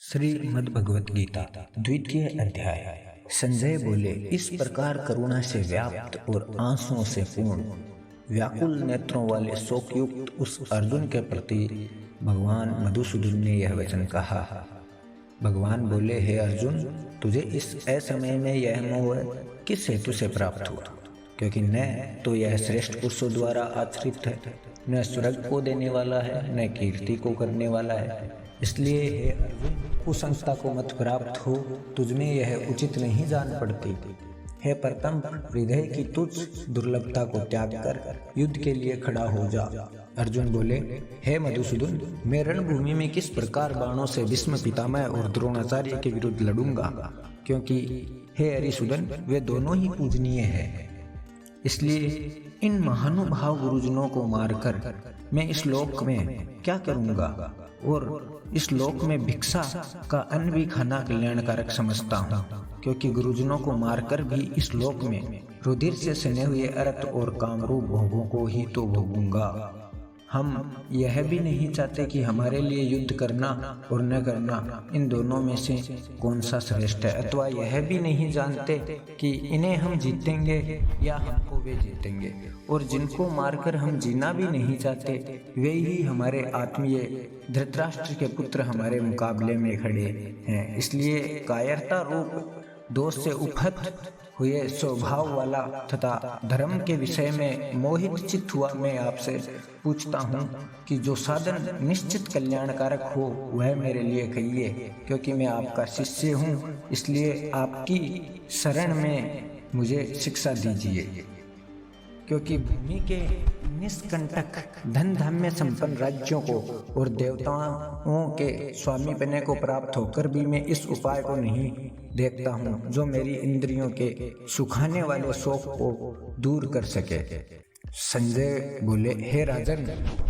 श्रीमद् भगवत गीता द्वितीय अध्याय। संजय बोले, इस प्रकार करुणा से व्याप्त और आंसुओं से पूर्ण व्याकुल नेत्रों वाले शोकयुक्त उस अर्जुन के प्रति भगवान मधुसूदन ने यह वचन कहा। भगवान बोले, हे अर्जुन, तुझे इस असमय में यह मोह किस हेतु से प्राप्त हुआ? क्योंकि न तो यह श्रेष्ठ पुरुषों द्वारा आश्रित है, न स्वर्ग को देने वाला है, न कीर्ति को करने वाला है। इसलिए हे अर्जुन, कुसंस्था को मत प्राप्त हो, तुझमें यह उचित नहीं जान पड़ती। हे प्रथम हृदय की तुझ दुर्लभता को त्याग कर युद्ध के लिए खड़ा हो जा। अर्जुन बोले, हे मधुसूदन, मैं रणभूमि में किस प्रकार बाणों से भीष्म पितामह और द्रोणाचार्य के विरुद्ध लड़ूंगा? क्योंकि हे हरिसूदन, वे दोनों ही पूजनीय हैं। इसलिए इन महानुभाव गुरुजनों को मारकर मैं इस लोक में क्या करूंगा? और इस लोक में भिक्षा का अन्न भी खाना कल्याणकारक समझता हूँ, क्योंकि गुरुजनों को मारकर भी इस लोक में रुधिर से सने हुए अर्थ और कामरूप भोगों को ही तो भोगूंगा। हम यह भी नहीं चाहते कि हमारे लिए युद्ध करना और न करना इन दोनों में से कौन सा श्रेष्ठ है, अथवा यह भी नहीं जानते कि इन्हें हम जीतेंगे या हमको वे जीतेंगे। और जिनको मारकर हम जीना भी नहीं चाहते, वे ही हमारे आत्मीय धृतराष्ट्र के पुत्र हमारे मुकाबले में खड़े हैं। इसलिए कायरता रूप दोष से उपहत हुए स्वभाव वाला तथा धर्म के विषय में मोहित चित्त हुआ मैं आपसे पूछता हूँ कि जो साधन निश्चित कल्याणकारक हो वह मेरे लिए कहिए, क्योंकि मैं आपका शिष्य हूँ। इसलिए आपकी शरण में मुझे शिक्षा दीजिए। क्योंकि भूमि के निष्कंटक धन धान्य संपन्न राज्यों को और देवताओं के स्वामी बनने को प्राप्त होकर भी मैं इस उपाय को नहीं देखता हूँ जो मेरी इंद्रियों के सुखाने वाले शोक को दूर कर सके। संजय बोले, हे राजन,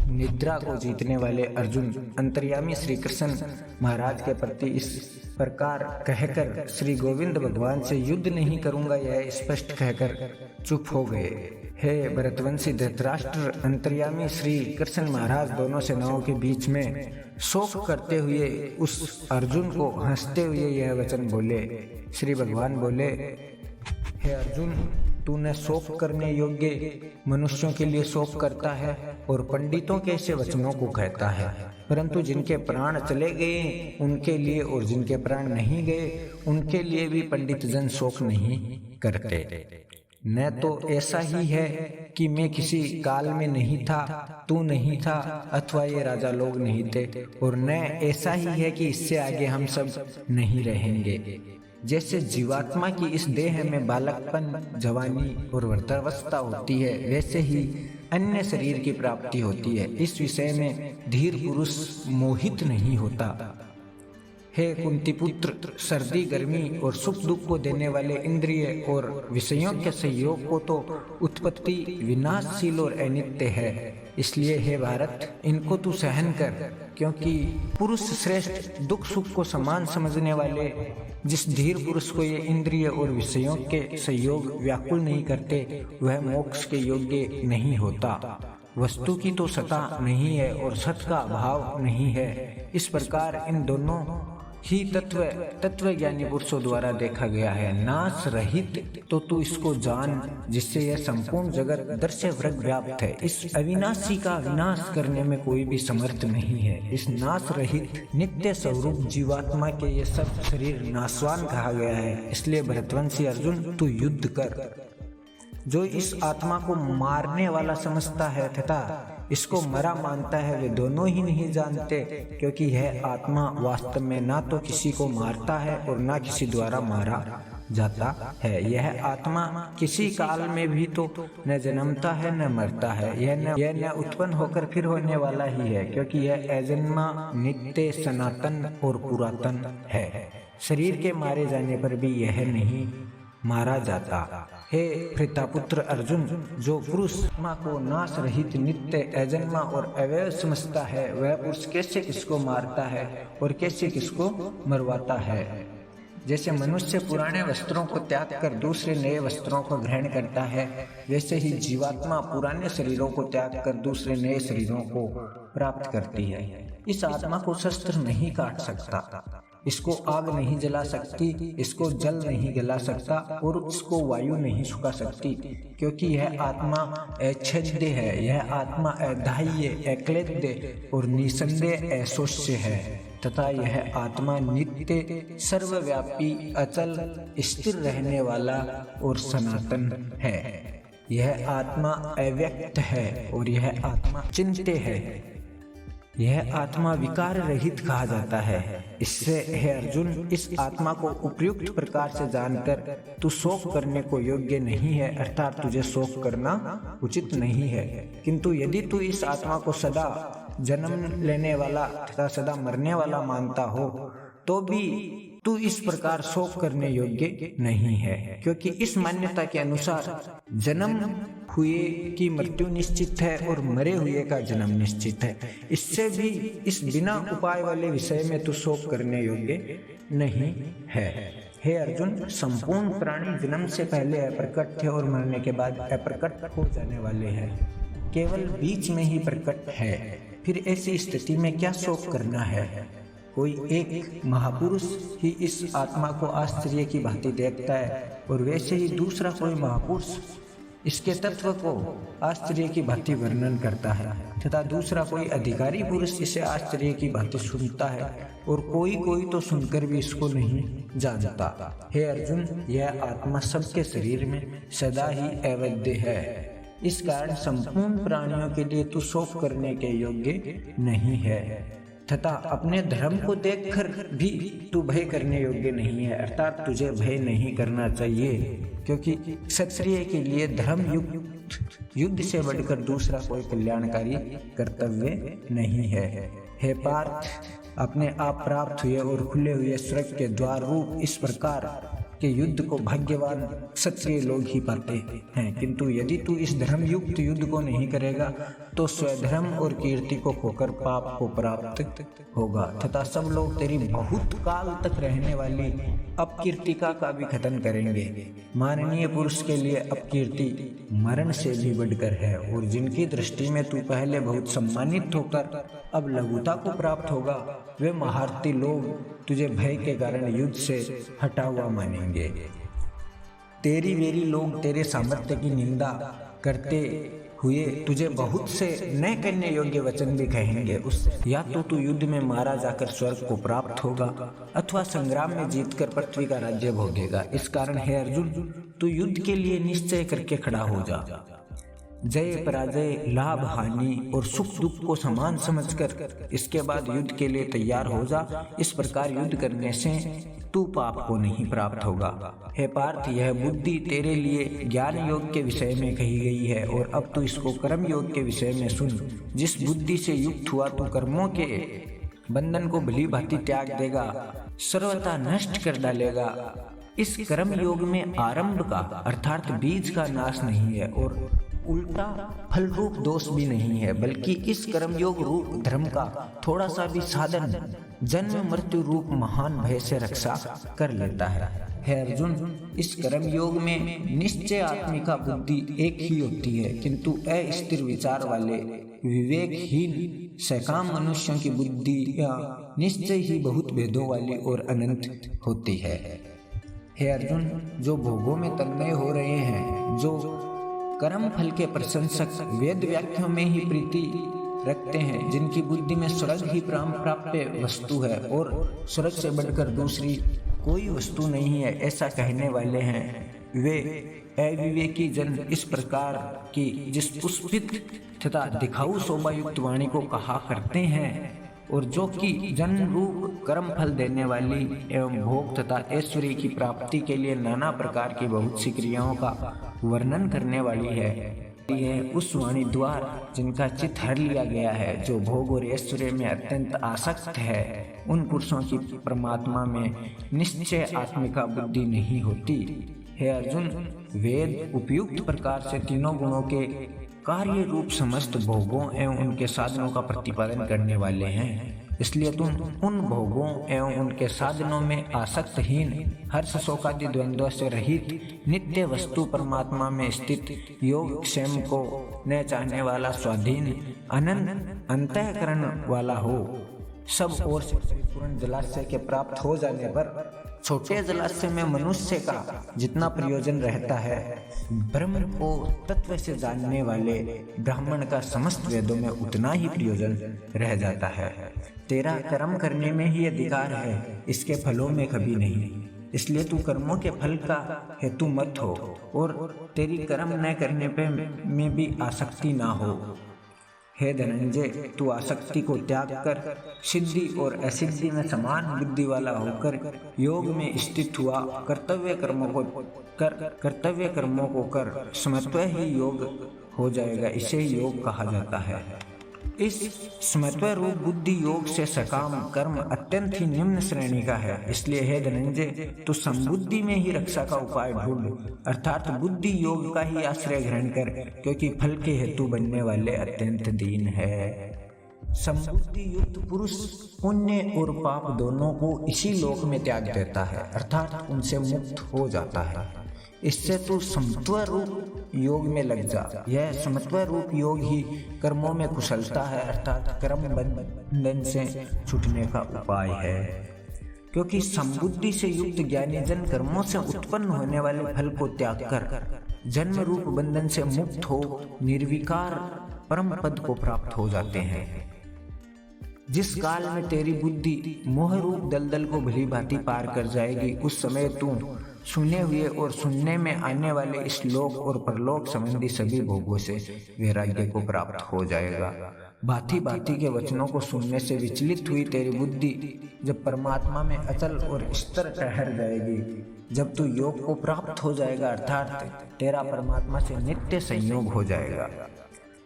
निद्रा को जीतने वाले अर्जुन अंतर्यामी श्री कृष्ण महाराज के प्रति इस प्रकार कहकर श्री गोविंद भगवान से युद्ध नहीं करूंगा यह स्पष्ट कहकर चुप हो गए। हे भरतवंशी धृतराष्ट्र, अंतर्यामी श्री कृष्ण महाराज दोनों सेनाओं के बीच में शोक करते हुए उस अर्जुन को हंसते हुए यह वचन बोले। श्री भगवान बोले, हे अर्जुन, तू न शोक करने योग्य मनुष्यों के लिए शोक करता है और पंडितों के ऐसे वचनों को कहता है, परंतु जिनके प्राण चले गए उनके लिए और जिनके प्राण नहीं गए उनके लिए भी पंडित जन शोक नहीं करते। न तो ऐसा ही है कि मैं किसी काल में नहीं था, तू नहीं था, अथवा ये राजा लोग नहीं थे, और न ऐसा ही है कि इससे आगे हम सब नहीं रहेंगे। जैसे जीवात्मा की इस देह में बालकपन, जवानी और वृद्धावस्था होती है, वैसे ही अन्य शरीर की प्राप्ति होती है। इस विषय में धीर पुरुष मोहित नहीं होता। हे कुंती पुत्र, सर्दी, गर्मी और सुख दुख को देने वाले इंद्रिय और विषयों के संयोग को तो उत्पत्ति विनाशशील और अनित्य है। इसलिए हे भारत, इनको तू सहन कर, क्योंकि पुरुष श्रेष्ठ दुख सुख को समान समझने वाले जिस धीर पुरुष को ये इंद्रिय और विषयों के संयोग व्याकुल नहीं करते वह मोक्ष के योग्य नहीं होता। वस्तु की तो सत्ता नहीं है और सत का अभाव नहीं है। इस प्रकार इन दोनों ही तत्व ज्ञानी पुरुषों द्वारा देखा गया है। नाश रहित तो तू इसको जान, जिससे यह संपूर्ण जगत दृश्य वृग व्याप्त है। इस अविनाशी का विनाश करने में कोई भी समर्थ नहीं है। इस नाश रहित नित्य स्वरूप जीवात्मा के ये सब शरीर नाशवान कहा गया है। इसलिए भरतवंशी अर्जुन, तू युद्ध कर। जो इस आत्मा को मारने वाला समझता है तथा इसको मरा मानता है, वे दोनों ही नहीं जानते, क्योंकि यह आत्मा वास्तव में ना तो किसी को मारता है और ना किसी द्वारा मारा जाता है। यह आत्मा किसी काल में भी तो न जन्मता है न मरता है। यह न उत्पन्न होकर फिर होने वाला ही है, क्योंकि यह अजन्मा, नित्य, सनातन और पुरातन है। शरीर के मारे जाने पर भी यह नहीं मारा जाता। हे प्रतापुत्र अर्जुन, जो पुरुष आत्मा को नाश रहित, नित्य, अजन्मा और अवैध समझता है, वह पुरुष कैसे किसको मारता है और कैसे किसको मरवाता है। जैसे मनुष्य पुराने वस्त्रों को त्याग कर दूसरे नए वस्त्रों को ग्रहण करता है, वैसे ही जीवात्मा पुराने शरीरों को त्याग कर दूसरे नए शरीरों को प्राप्त करती है। इस आत्मा को शस्त्र नहीं काट सकता। इसको आग नहीं जला सकती, इसको जल नहीं गला सकता और इसको वायु नहीं सुखा सकती, क्योंकि यह आत्मा अछेद्य है, यह आत्मा अधाह्य, अक्लेद्य और निसंदेह अशोष्य है तथा यह आत्मा नित्य, सर्वव्यापी, अचल, स्थिर रहने वाला और सनातन है। यह आत्मा अव्यक्त है और यह आत्मा चिंत्य है। यह आत्मा विकार रहित कहा जाता है। इससे हे अर्जुन, इस आत्मा को उपयुक्त प्रकार से जानकर तू शोक करने को योग्य नहीं है, अर्थात तुझे शोक करना उचित नहीं है। किंतु यदि तू इस आत्मा को सदा जन्म लेने वाला तथा सदा मरने वाला मानता हो तो भी तू इस प्रकार शोक करने योग्य नहीं है, क्योंकि इस मान्यता के अनुसार जन्म हुए की मृत्यु निश्चित है और मरे हुए का जन्म निश्चित है। इससे भी इस बिना उपाय वाले विषय में तू शोक करने योग्य नहीं है। हे अर्जुन, संपूर्ण प्राणी जन्म से पहले अप्रकट थे और मरने के बाद अप्रकट हो जाने वाले हैं, केवल बीच में ही प्रकट है। फिर ऐसी स्थिति में क्या शोक करना है? कोई एक महापुरुष ही इस आत्मा को आश्चर्य की भांति देखता है और वैसे ही दूसरा कोई महापुरुष इसके तत्व को आश्चर्य की भांति वर्णन करता है तथा दूसरा कोई अधिकारी पुरुष इसे आश्चर्य की भांति सुनता है और कोई तो सुनकर भी इसको नहीं जानता। हे अर्जुन, यह आत्मा सबके शरीर में सदा ही अवैध है। इस कारण संपूर्ण प्राणियों के लिए तू शोक करने के योग्य नहीं है तथा अपने धर्म को देखकर भी तू भय करने योग्य नहीं है, अर्थात तुझे भय नहीं करना चाहिए, क्योंकि क्षत्रिय के लिए धर्म युद्ध से बढ़कर दूसरा कोई कल्याणकारी कर्तव्य नहीं है। हे पार्थ, अपने आप प्राप्त हुए और खुले हुए स्वर्ग के द्वार रूप इस प्रकार के युद्ध को भाग्यवान क्षत्रिय लोग ही पाते हैं, किंतु यदि तू इस धर्म युक्त युद्ध को नहीं करेगा तो स्वधर्म और कीर्ति को खोकर पाप को प्राप्त होगा तथा सब लोग तेरी बहुत काल तक रहने वाली अपकीर्तिका का भी खतन करेंगे। माननीय पुरुष के लिए अपकीर्ति मरण से भी बढ़कर है और जिनकी दृष्टि में तू पहले बहुत सम्मानित होकर अब लघुता को प्राप्त होगा, वे महारथी लोग तुझे भय के कारण युद्ध से हटा हुआ मानेंगे। तेरी वेरी लोग तेरे सामर्थ्य की निंदा करते हुए तुझे बहुत से न करने योग्य वचन भी कहेंगे। उससे या तो तू युद्ध में मारा जाकर स्वर्ग को प्राप्त होगा अथवा संग्राम में जीतकर पृथ्वी का राज्य भोगेगा। इस कारण हे अर्जुन, तू युद्ध के लिए निश्चय करके खड़ा हो जा। जय पराजय, लाभ हानि और सुख दुख को समान समझकर इसके बाद युद्ध के लिए तैयार हो जा। इस प्रकार युद्ध करने से तू पाप को नहीं प्राप्त होगा। हे पार्थ, यह बुद्धि तेरे लिए ज्ञान योग के विषय में कही गई है और अब तू इसको कर्म योग के विषय में सुन। जिस बुद्धि से युक्त हुआ तू कर्मों के बंधन को भली भांति त्याग देगा, सर्वथा नष्ट कर डालेगा। इस कर्म योग में आरंभ का अर्थात बीज का नाश नहीं है और उल्टा फल रूप दोष भी नहीं है, बल्कि इस कर्मयोग रूप धर्म का थोड़ा सा भी साधन जन्म मृत्यु रूप महान भय से रक्षा कर लेता है। हे अर्जुन, इस कर्म योग में निश्चय आत्मिका बुद्धि एक ही होती है, किंतु अस्थिर विचार वाले विवेकहीन सकाम मनुष्यों की बुद्धि निश्चय ही बहुत भेदों वाली और अनंत होती है। हे अर्जुन, जो भोगों में तन्मय हो रहे हैं, जो कर्म फल के प्रशंसक वेद व्याख्याओं में ही प्रीति रखते हैं, जिनकी बुद्धि में स्वर्ग ही प्राप्य वस्तु है और स्वर्ग से बढ़कर दूसरी कोई वस्तु नहीं है, ऐसा कहने वाले हैं, वे अविवेकी जन इस प्रकार की जिस पुष्पित तथा दिखाऊ शोभायुक्त वाणी को कहा करते हैं और जो कि जन्म रूप कर्म फल देने वाली एवं भोग तथा ऐश्वर्य की प्राप्ति के लिए नाना प्रकार की बहुत सी क्रियाओं का वर्णन करने वाली है, उस वाणी द्वारा जिनका चित्त हर लिया गया है, जो भोग और ऐश्वर्य में अत्यंत आसक्त है, उन पुरुषों की परमात्मा में निश्चय आत्मिका बुद्धि नहीं होती। हे अर्जुन, वेद उपयुक्त प्रकार से तीनों गुणों के कार्य रूप समस्त भोगों एवं उनके साधनों का प्रतिपादन करने वाले हैं, इसलिए तुम उन भोगों एवं उनके साधनों में आसक्तहीन, हर्ष शोकादि द्वंद्व से रहित नित्य वस्तु परमात्मा में स्थित योग क्षेम को न चाहने वाला स्वाधीन अनंत अंतःकरण वाला हो। सब ओर से परिपूर्ण जलाशय के प्राप्त हो जाने पर छोटे जलाशय में मनुष्य का जितना प्रयोजन रहता है, ब्रह्म को तत्व से जानने वाले ब्राह्मण का समस्त वेदों में उतना ही प्रयोजन रह जाता है। तेरा कर्म करने में ही अधिकार है, इसके फलों में कभी नहीं। इसलिए तू कर्मों के फल का हेतु मत हो और तेरी कर्म न करने पे में भी आसक्ति ना हो। हे धनंजय, तू आसक्ति को त्याग कर सिद्धि और असिद्धि में समान बुद्धि वाला होकर योग में स्थित हुआ। कर्तव्य कर्मों को कर स्वतः ही योग हो जाएगा। इसे योग कहा जाता है। इस स्वतः रूप बुद्धि योग से सकाम कर्म अत्यंत ही निम्न श्रेणी का है। इसलिए हे धनंजय, तू संबुद्धि में ही रक्षा का उपाय ढूंढ, अर्थात बुद्धि योग का ही आश्रय ग्रहण कर, क्योंकि फल के हेतु बनने वाले अत्यंत दीन है। संबुद्धि युक्त पुरुष पुण्य और पाप दोनों को इसी लोक में त्याग देता है, अर्थात उनसे मुक्त हो जाता है। इससे तू समत्व रूप योग में लग जा। यह समत्व रूप योग ही कर्मों में कुशलता है, अर्थात कर्म बंधन से छूटने का उपाय है। क्योंकि संबुद्धि से युक्त ज्ञानी जन कर्मों से उत्पन्न होने वाले फल को त्याग कर जन्म रूप बंधन से मुक्त हो निर्विकार परम पद को प्राप्त हो जाते हैं। जिस काल में तेरी बुद्धि मोह रूप दलदल को भली भांति पार कर जाएगी, उस समय तू सुने हुए और सुनने में आने वाले इस लोक और परलोक संबंधी सभी भोगों से वैराग्य को प्राप्त हो जाएगा। भांति भांति के वचनों को सुनने से विचलित हुई तेरी बुद्धि जब परमात्मा में अचल और स्थिर ठहर जाएगी, जब तू योग को प्राप्त हो जाएगा, अर्थात तेरा परमात्मा से नित्य संयोग हो जाएगा।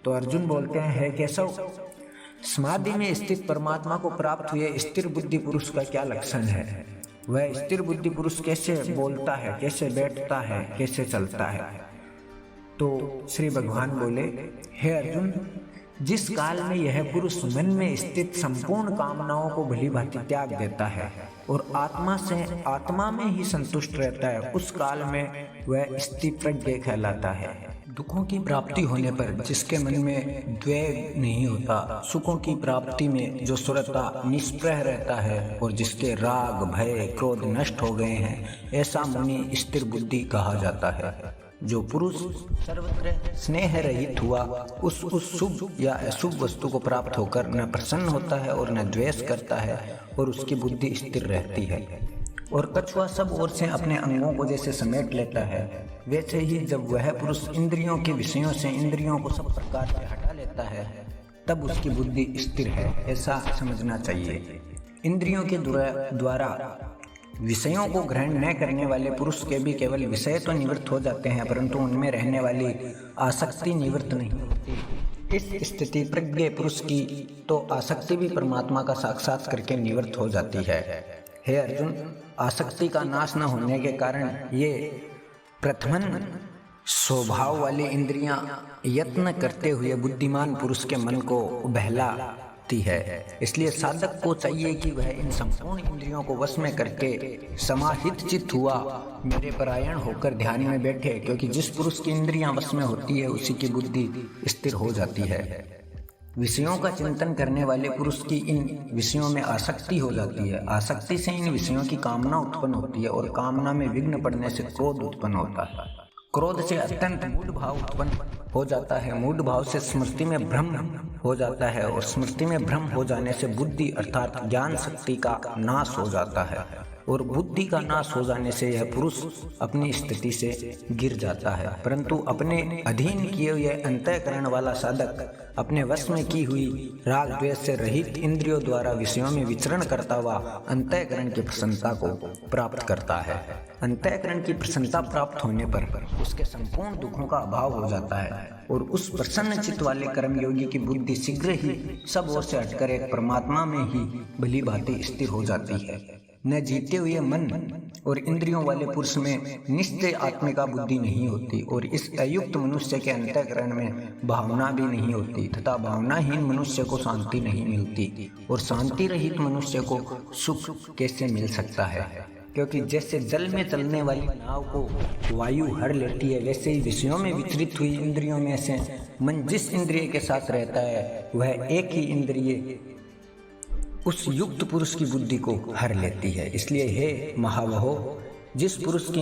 तो अर्जुन बोलते हैं, हे केशव, समाधि में स्थित परमात्मा को प्राप्त हुए स्थिर बुद्धि पुरुष का क्या लक्षण है? वह स्थिर बुद्धि पुरुष कैसे बोलता है, कैसे बैठता है, कैसे चलता है? तो श्री भगवान बोले, हे अर्जुन, जिस काल में यह पुरुष मन में स्थित संपूर्ण कामनाओं को भली भांति त्याग देता है और आत्मा में ही संतुष्ट रहता है, उस काल में वह स्थित प्रज्ञ कहलाता है। दुखों की प्राप्ति होने पर जिसके मन में द्वेग नहीं होता, सुखों की प्राप्ति में जो सुरता निष्प्रह रहता है और जिसके राग भय क्रोध नष्ट हो गए हैं, ऐसा मुनि स्थिर बुद्धि कहा जाता है। जो पुरुष सर्वत्र स्नेह रहित हुआ, उस शुभ या अशुभ वस्तु को प्राप्त होकर न प्रसन्न होता है और न द्वेष करता है और उसकी बुद्धि स्थिर रहती है। और कछुआ सब ओर से अपने अंगों को जैसे समेट लेता है, वैसे ही जब वह पुरुष इंद्रियों के विषयों से इंद्रियों को सब प्रकार से हटा लेता है, तब उसकी बुद्धि स्थिर है, ऐसा समझना चाहिए। इंद्रियों के द्वारा विषयों को ग्रहण न करने वाले पुरुष के भी केवल विषय तो निवृत्त हो जाते हैं, परंतु उनमें रहने वाली आसक्ति निवृत्त नहीं होती। इस स्थिति प्रज्ञ पुरुष की तो आसक्ति भी परमात्मा का साक्षात करके निवृत्त हो जाती है। हे अर्जुन, आसक्ति का नाश न होने के कारण ये प्रथमन स्वभाव वाली इंद्रियां यत्न करते हुए बुद्धिमान पुरुष के मन को बहलाती है। इसलिए साधक को चाहिए कि वह इन संपूर्ण इंद्रियों को वश में करके समाहित चित्त हुआ मेरे परायण होकर ध्यान में बैठे, क्योंकि जिस पुरुष की इंद्रियां वश में होती है उसी की बुद्धि स्थिर हो जाती है। विषयों का चिंतन करने वाले पुरुष की इन विषयों में आसक्ति हो जाती है। आसक्ति से इन विषयों की कामना उत्पन्न होती है और कामना में विघ्न पड़ने से क्रोध उत्पन्न होता है। क्रोध से अत्यंत मूढ़ भाव उत्पन्न हो जाता है। मूढ़ भाव से स्मृति में भ्रम हो जाता है और स्मृति में भ्रम हो जाने से बुद्धि अर्थात ज्ञान शक्ति का नाश हो जाता है और बुद्धि का नाश हो जाने से यह पुरुष अपनी स्थिति से गिर जाता है। परंतु अपने अधीन किए हुए अंतःकरण वाला साधक अपने वश में की हुई राग द्वेष से रहित इंद्रियों द्वारा विषयों में विचरण करता हुआ अंतःकरण की प्रसन्नता को प्राप्त करता है। अंतःकरण की प्रसन्नता प्राप्त होने पर उसके संपूर्ण दुखों का अभाव हो जाता है और उस प्रसन्न चित्त वाले कर्मयोगी की बुद्धि शीघ्र ही सब ओर से हटकर एक परमात्मा में ही भली भांति स्थिर हो जाती है। न जीते हुए मन और इंद्रियों वाले पुरुष में निश्चय आत्मिका बुद्धि नहीं होती और इस अयुक्त मनुष्य के अंतःकरण में भावना भी नहीं होती तथा भावनाहीन मनुष्य को शांति नहीं मिलती और शांति रहित मनुष्य को सुख कैसे मिल सकता है? क्योंकि जैसे जल में चलने वाली नाव को वायु हर लेती है, वैसे ही विषयों में विचलित हुई इंद्रियों में से मन जिस इंद्रिय के साथ रहता है वह एक ही इंद्रिय उस युक्त पुरुष की बुद्धि को हर लेती है। इसलिए हे महावहो, जिस पुरुष की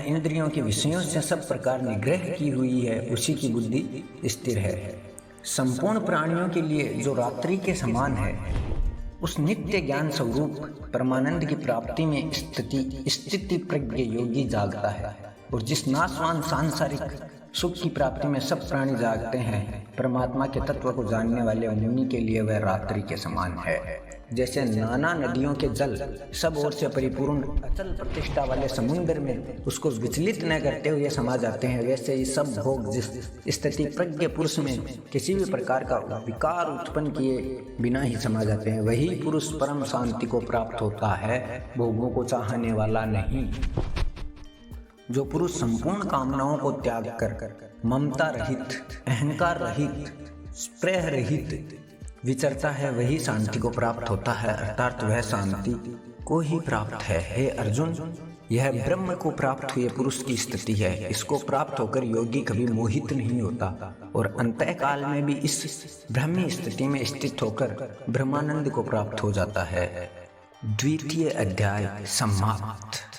इंद्रियों के विषयों से सब प्रकार निग्रह की हुई है, उसी की बुद्धि स्थिर है। संपूर्ण प्राणियों के लिए जो रात्रि के समान है, उस नित्य ज्ञान स्वरूप परमानंद की प्राप्ति में स्थिति प्रज्ञ योगी जागता है। और जिस नाशवान सांसारिक सुख की प्राप्ति में सब प्राणी जागते हैं, परमात्मा के तत्व को जानने वाले मुनि के लिए वह रात्रि के समान है। जैसे नाना नदियों के जल सब ओर से परिपूर्ण अचल प्रतिष्ठा वाले समुद्र में उसको विचलित न करते हुए समा जाते हैं, वैसे ही सब भोग जिस स्थिति प्रज्ञ पुरुष में किसी भी प्रकार का विकार उत्पन्न किए बिना ही समा जाते हैं, वही पुरुष परम शांति को प्राप्त होता है, भोगों को चाहने वाला नहीं। जो पुरुष संपूर्ण कामनाओं को त्याग कर ममता रहित, अहंकार रहित, स्प्रेह रहित विचरता है, वही शांति को प्राप्त होता है, अर्थात वह शांति को ही प्राप्त है। हे अर्जुन, यह ब्रह्म को प्राप्त हुए पुरुष की स्थिति है। इसको प्राप्त होकर योगी कभी मोहित नहीं होता और अंतः काल में भी इस ब्रह्मी स्थिति में स्थित होकर ब्रह्मानंद को प्राप्त हो जाता है। द्वितीय अध्याय समाप्त।